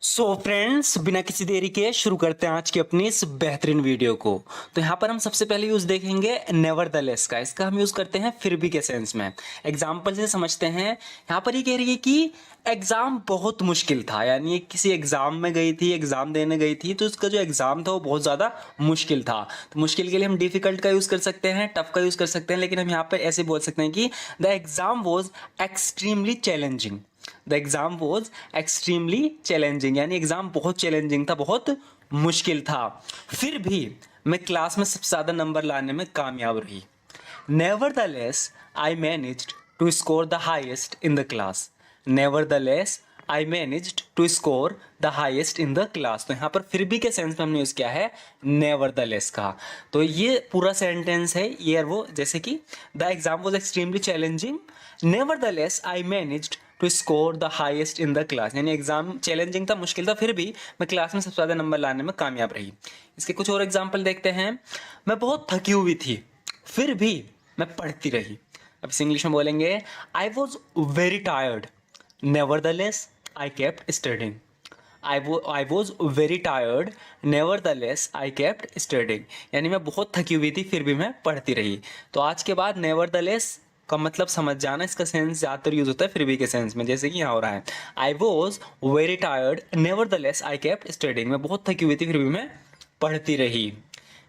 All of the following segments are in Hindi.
फ्रेंड्स, बिना किसी देरी के शुरू करते हैं आज की अपनी इस बेहतरीन वीडियो को। तो यहाँ पर हम सबसे पहले यूज देखेंगे नेवरदलेस का। इसका हम यूज करते हैं फिर भी के सेंस में। एग्जाम्पल से समझते हैं। यहाँ पर ये कह रही है कि एग्जाम बहुत मुश्किल था, यानी ये किसी एग्जाम में गई थी, एग्जाम देने गई थी, तो उसका जो एग्जाम था वो बहुत ज्यादा मुश्किल था। तो मुश्किल के लिए हम डिफिकल्ट का यूज कर सकते हैं, टफ का यूज कर सकते हैं, लेकिन हम यहाँ पर ऐसे बोल सकते हैं कि the exam was extremely challenging. The exam was extremely challenging, यानी एग्जाम बहुत चैलेंजिंग था, बहुत मुश्किल था। फिर भी मैं क्लास में सबसे ज्यादा नंबर लाने में कामयाब रही। Nevertheless I managed to score the highest in the class. Nevertheless I managed to score the highest in the class. तो यहाँ पर फिर भी के सेंस में हमने यूज किया है नेवरदलेस का। तो ये पूरा सेंटेंस है ये वो, जैसे कि the exam was extremely challenging, nevertheless I managed to score the highest in the class. यानी एग्जाम चैलेंजिंग था, मुश्किल था, फिर भी मैं क्लास में सबसे ज्यादा नंबर लाने में कामयाब रही। इसके कुछ और एग्जाम्पल देखते हैं। मैं बहुत थकी हुई थी, फिर भी मैं पढ़ती रही। अब इसे इंग्लिश में बोलेंगे, I was very tired, nevertheless I kept studying. I was very tired, nevertheless I kept studying। यानी मैं बहुत थकी हुई थी, फिर भी मैं पढ़ती रही। तो आज के बाद nevertheless का मतलब समझ जाना। इसका सेंस ज़्यादातर यूज होता है फिर भी के सेंस में, जैसे कि यहाँ हो रहा है, I was very tired, nevertheless I kept studying। मैं बहुत थकी हुई थी, फिर भी मैं पढ़ती रही।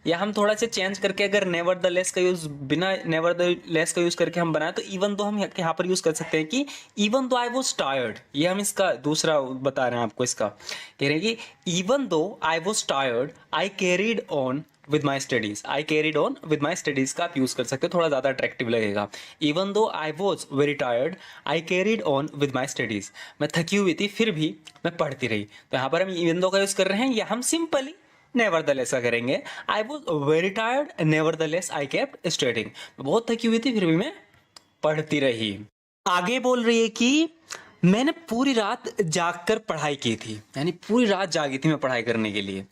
या हम थोड़ा सा चेंज करके अगर नेवरदलेस का यूज, बिना नेवरदलेस का यूज करके हम बनाए, तो इवन दो हम यहाँ पर यूज कर सकते हैं कि even though I was tired. ये हम इसका दूसरा बता रहे हैं आपको। इसका कह रहे हैं कि even though I was tired I carried on with my studies. I carried on with my studies का आप यूज कर सकते हो, थोड़ा ज्यादा अट्रैक्टिव लगेगा। Even though I was very tired I carried on with my studies. मैं थकी हुई थी, फिर भी मैं पढ़ती रही। तो यहाँ पर हम इवन दो का यूज कर रहे हैं, या हम सिंपली नेवरदलेस का करेंगे। I was very tired, nevertheless I kept studying. बहुत थकी हुई थी, फिर भी मैं पढ़ती रही। आगे बोल रही है कि मैंने पूरी रात जागकर पढ़ाई की थी, यानी पूरी रात जागी थी मैं पढ़ाई करने के लिए।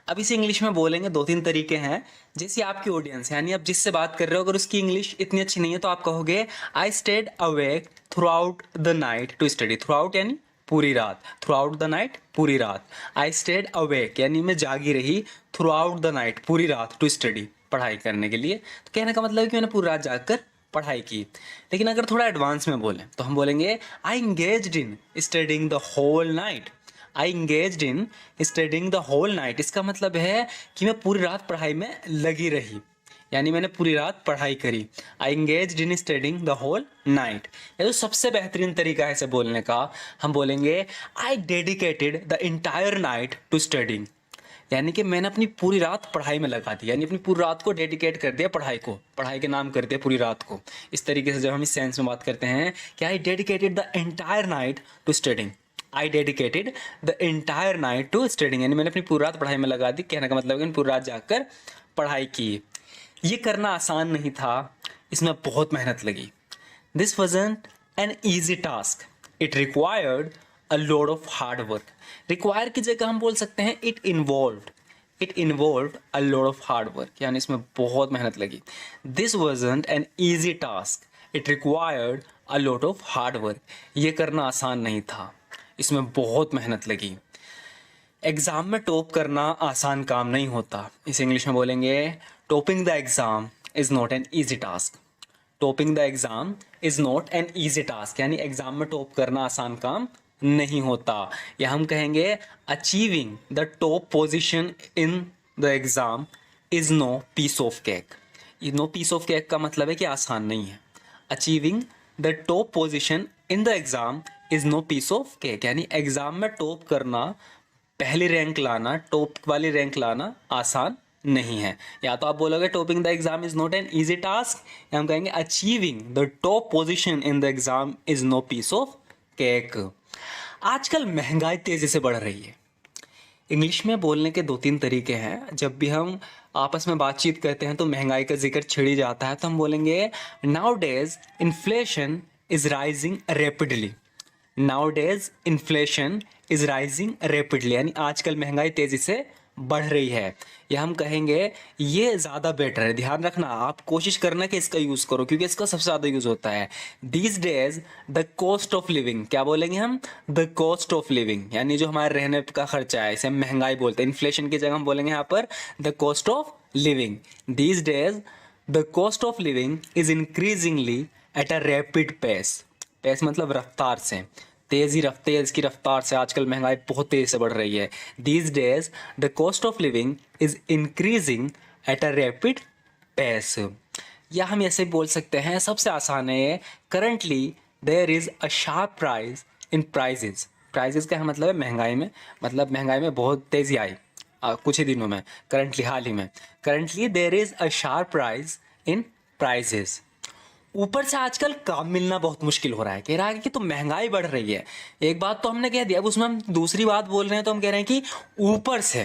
अब इसे इंग्लिश में बोलेंगे, दो तीन तरीके हैं। जैसे आपकी ऑडियंस है, यानी आप जिससे बात कर रहे हो, अगर उसकी इंग्लिश इतनी अच्छी नहीं है तो आप कहोगे I stayed awake throughout the night to study. Throughout यानी पूरी रात, थ्रू आउट द नाइट पूरी रात। आई स्टेड अवेक यानी मैं जागी रही, थ्रू आउट द नाइट पूरी रात, टू स्टडी पढ़ाई करने के लिए। तो कहने का मतलब है कि मैंने पूरी रात जागकर पढ़ाई की। लेकिन अगर थोड़ा एडवांस में बोलें तो हम बोलेंगे I engaged in studying the whole night. I engaged in studying the whole night, इसका मतलब है कि मैं पूरी रात पढ़ाई में लगी रही, यानी मैंने पूरी रात पढ़ाई करी। I engaged in studying the whole night. ये तो सबसे बेहतरीन तरीका है इसे बोलने का। हम बोलेंगे I dedicated the entire night to studying, यानी कि मैंने अपनी पूरी रात पढ़ाई में लगा दी, यानी अपनी पूरी रात को डेडिकेट कर दिया पढ़ाई को, पढ़ाई के नाम कर दिया पूरी रात को। इस तरीके से जब हम इस सेंस में बात करते हैं कि I dedicated the entire night to studying, I dedicated the entire night to studying, यानी मैंने अपनी पूरी रात पढ़ाई में लगा दी। कहने का मतलब है कि पूरी रात जाकर पढ़ाई की। ये करना आसान नहीं था, इसमें बहुत मेहनत लगी। This wasn't N easy task, it required a load of hard work. Require की जगह हम बोल सकते हैं it involved a load of hard work, यानी इसमें बहुत मेहनत लगी। This wasn't N easy task, it required a load of hard work. ये करना आसान नहीं था, इसमें बहुत मेहनत लगी। एग्जाम में टॉप करना आसान काम नहीं होता। इसे इंग्लिश में बोलेंगे topping the exam is not an easy task. Topping the exam is not an easy task, यानी एग्जाम में टॉप करना आसान काम नहीं होता। या हम कहेंगे achieving the top position in the exam is no piece of cake. ये नो पीस ऑफ केक का मतलब है कि आसान नहीं है। Achieving the top position in the exam is no piece of cake, यानी एग्जाम में टॉप करना, पहली रैंक लाना, टॉप वाली रैंक लाना आसान नहीं है। या तो आप बोलोगे topping the exam is not an easy task, या हम कहेंगे achieving the top position in the exam is no piece of cake. आजकल महंगाई तेजी से बढ़ रही है। इंग्लिश में बोलने के दो तीन तरीके हैं। जब भी हम आपस में बातचीत करते हैं तो महंगाई का जिक्र छिड़ ही जाता है, तो हम बोलेंगे now days inflation is rising rapidly. Now days inflation is rising rapidly, यानी आजकल महंगाई तेजी से बढ़ रही है, या हम कहेंगे ये ज़्यादा बेटर है। ध्यान रखना, आप कोशिश करना कि इसका यूज़ करो क्योंकि इसका सबसे ज़्यादा यूज़ होता है। These days the cost of living, क्या बोलेंगे हम? द कॉस्ट ऑफ लिविंग, यानी जो हमारे रहने का खर्चा है, इसे हम महंगाई बोलते हैं। इन्फ्लेशन की जगह हम बोलेंगे यहाँ पर the cost of living. These days the cost of living is increasingly at a rapid pace. Pace मतलब रफ्तार से, तेज की रफ्तार से आजकल महंगाई बहुत तेज से बढ़ रही है। These days the cost of living is increasing at a rapid pace. या हम ऐसे बोल सकते हैं, सबसे आसान है ये, currently there is a sharp price in prices. Prices का मतलब है महंगाई में, मतलब महंगाई में बहुत तेजी आई कुछ ही दिनों में, करंटली हाल ही में। Currently there is a sharp price in prices. ऊपर से आजकल काम मिलना बहुत मुश्किल हो रहा है। कह रहा है कि तो महंगाई बढ़ रही है, एक बात तो हमने कह दिया, अब उसमें हम दूसरी बात बोल रहे हैं, तो हम कह रहे हैं कि ऊपर से,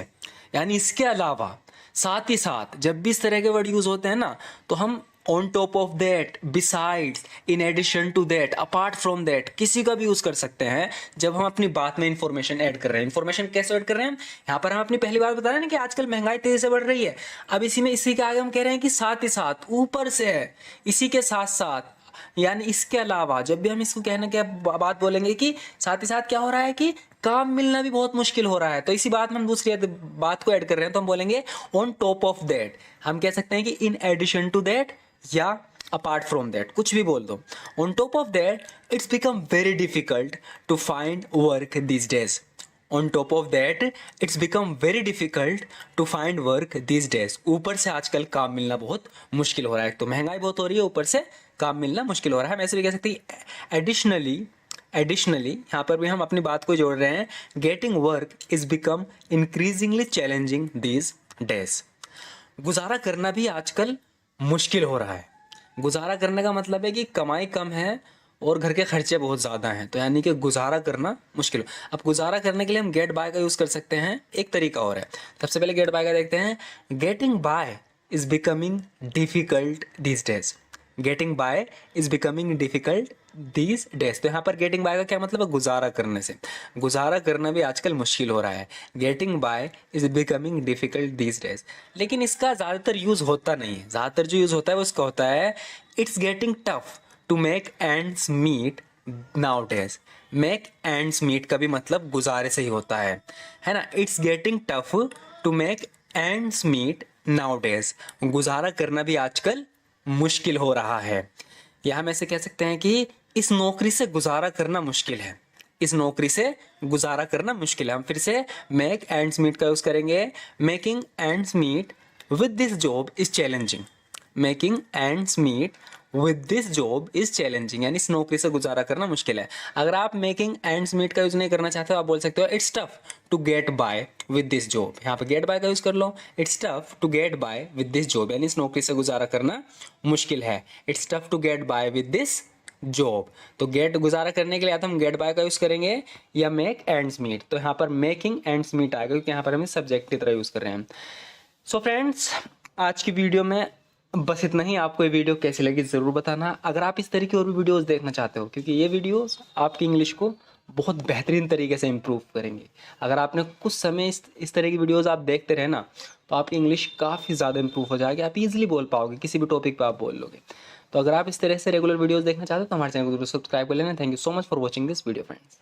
यानी इसके अलावा, साथ ही साथ जब भी इस तरह के वर्ड यूज होते हैं ना, तो हम on top of that, besides, in addition to that, apart from that, किसी का भी यूज कर सकते हैं जब हम अपनी बात में इंफॉर्मेशन ऐड कर रहे हैं। इंफॉर्मेशन कैसे ऐड कर रहे हैं हम? यहाँ पर हम अपनी पहली बात बता रहे हैं ना कि आजकल महंगाई तेजी से बढ़ रही है। अब इसी के आगे हम कह रहे हैं कि साथ ही साथ, ऊपर से है, इसी के साथ साथ, यानी इसके अलावा, जब भी हम इसको कहने के बात बोलेंगे कि साथ ही साथ क्या हो रहा है कि काम मिलना भी बहुत मुश्किल हो रहा है, तो इसी बात में हम दूसरी बात को ऐड कर रहे हैं, तो हम बोलेंगे ऑन टॉप ऑफ दैट। हम कह सकते हैं कि इन एडिशन टू दैट या अपार्ट फ्रॉम दैट, कुछ भी बोल दो। On top of that it's become very difficult to find work this days. On top of that it's become very difficult to find work this days. ऊपर से आजकल काम मिलना बहुत मुश्किल हो रहा है। तो महंगाई बहुत हो रही है, ऊपर से काम मिलना मुश्किल हो रहा है। हम ऐसे भी कह सकते हैं एडिशनली यहाँ पर भी हम अपनी बात को जोड़ रहे हैं, getting work is become increasingly challenging these days. गुजारा करना भी आजकल मुश्किल हो रहा है। गुजारा करने का मतलब है कि कमाई कम है और घर के खर्चे बहुत ज़्यादा हैं, तो यानी कि गुजारा करना मुश्किल हो। अब गुजारा करने के लिए हम गेट बाय का यूज़ कर सकते हैं। एक तरीका और है, सबसे पहले गेट बाय का देखते हैं। Getting by is becoming difficult these days. Getting by is becoming difficult these days. तो यहाँ पर गेटिंग बाय का क्या मतलब है? गुजारा करने से। गुजारा करना भी आजकल मुश्किल हो रहा है। Getting by is becoming difficult these days. लेकिन इसका ज़्यादातर यूज़ होता नहीं है। ज़्यादातर जो यूज़ होता है वो इसका होता है, it's getting tough to make ends meet nowadays. Make ends meet का भी मतलब गुजारे से ही होता है ना। It's getting tough to make ends meet nowadays. गुजारा करना भी आजकल मुश्किल हो रहा है। या हम ऐसे कह सकते हैं कि इस नौकरी से गुजारा करना मुश्किल है। इस नौकरी से गुजारा करना मुश्किल है। हम फिर से मेक एंड्स मीट का यूज करेंगे। Making ends meet with this job is challenging. मेकिंग ends meet with this job is चैलेंजिंग, यानी इस नौकरी से गुजारा करना मुश्किल है। अगर आप मेकिंग एंड्स मीट का यूज नहीं करना चाहते हो, आप बोल सकते हो it's tough to get by with this job. यहाँ पे गेट बाय का यूज कर लो। It's tough to get by with this job, यानी इस नौकरी से गुजारा करना मुश्किल है। It's tough to get by with this job. तो गेट गुजारा करने के लिए हम गेट बाय का यूज करेंगे या मेक एंड्स मीट। तो यहाँ पर मेकिंग एंड्स मीट आएगा क्योंकि यहाँ पर हम सब्जेक्ट की तरह यूज कर रहे हैं। सो फ्रेंड्स, आज की वीडियो में बस इतना ही। आपको ये वीडियो कैसी लगी ज़रूर बताना। अगर आप इस तरह की और भी वीडियोस देखना चाहते हो, क्योंकि ये वीडियोस आपकी इंग्लिश को बहुत बेहतरीन तरीके से इम्प्रूव करेंगे। अगर आपने कुछ समय इस तरह की वीडियोस आप देखते रहे ना, तो आपकी इंग्लिश काफ़ी ज़्यादा इम्प्रूव हो जाएगी। आप इजीली बोल पाओगे, किसी भी टॉपिक पर आप बोल लोगे। तो अगर आप इस तरह से रेगुलर वीडियोज़ देखना चाहते हो तो हमारे चैनल को जरूर सब्सक्राइब कर लेना। Thank you so much for watching this video friends.